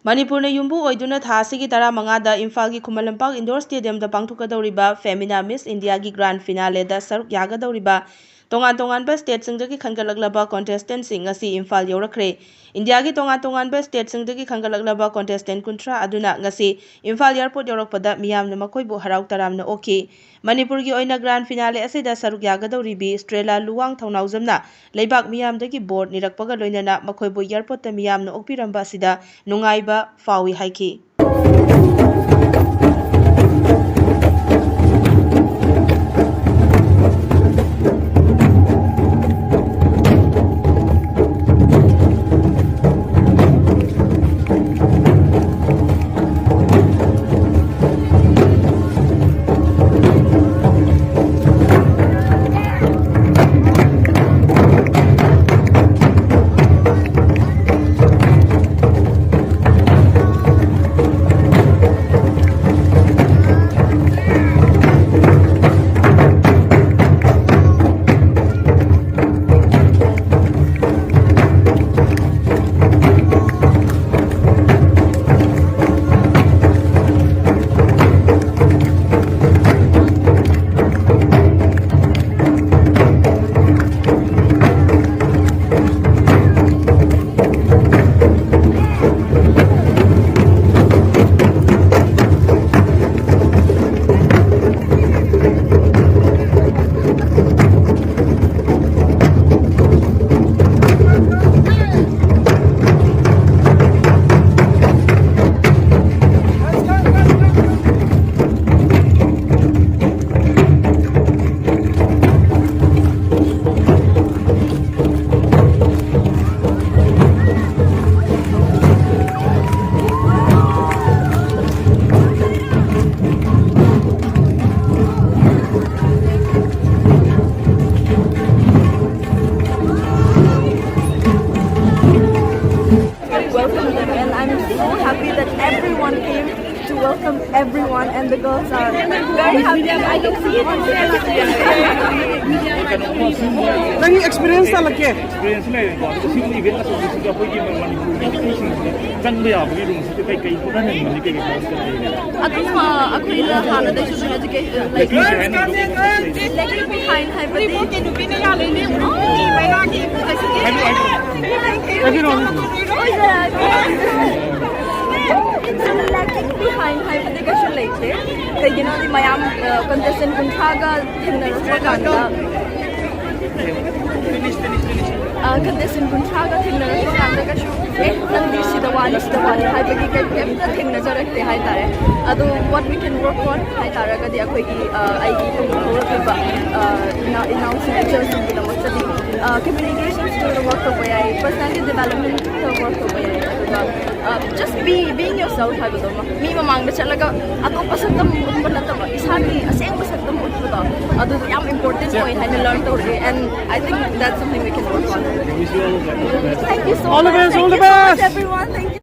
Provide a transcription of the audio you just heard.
Manipurna yumbu oiduna thasigi tara mangada Imphal gi Khumalampak Indoor Stadium da pangthukadawriba Femina Miss India gi Grand Finale da Saruk Yagadawriba tongan-tonganba state singdagi khangalaglaba contestant sing ngasi Imphal Yourakhre India gi tongan-tonganba state singdagi khangalaglaba contestant kuntra aduna ngasi Imphal Airport yorakpada miyamna makoibu harau taramna oki Manipur gi oina Grand Finale asida Saruk Yagadawribi Strela Luwang Thaunaujamna leibak miyamdagi board nirakpaga loinana makoibu airport ta miyamna okpiramba asida nungaiba fawi haiki everyone came to welcome everyone, and the girls are very happy. I can see it on their Any experience na lagi? Experience na yun. Kasi yung event na sa musika po yung mga manipulation. Kan ba yung mga musika kay kayo po na nang hindi kayo kayo sa kayo. Ako yung hana da yung education. Like behind high but behind hypothetical like you know the mayam contestant kuntaga contestant kuntaga what we can work on communications to work personality development to work just being yourself me mamang talaga ako pasatam umbalatam isagi asing pasatam utbuda adu yam important point I learned already, and I think that's something we can work on. Thank you so much. All the best, everyone. Thank you.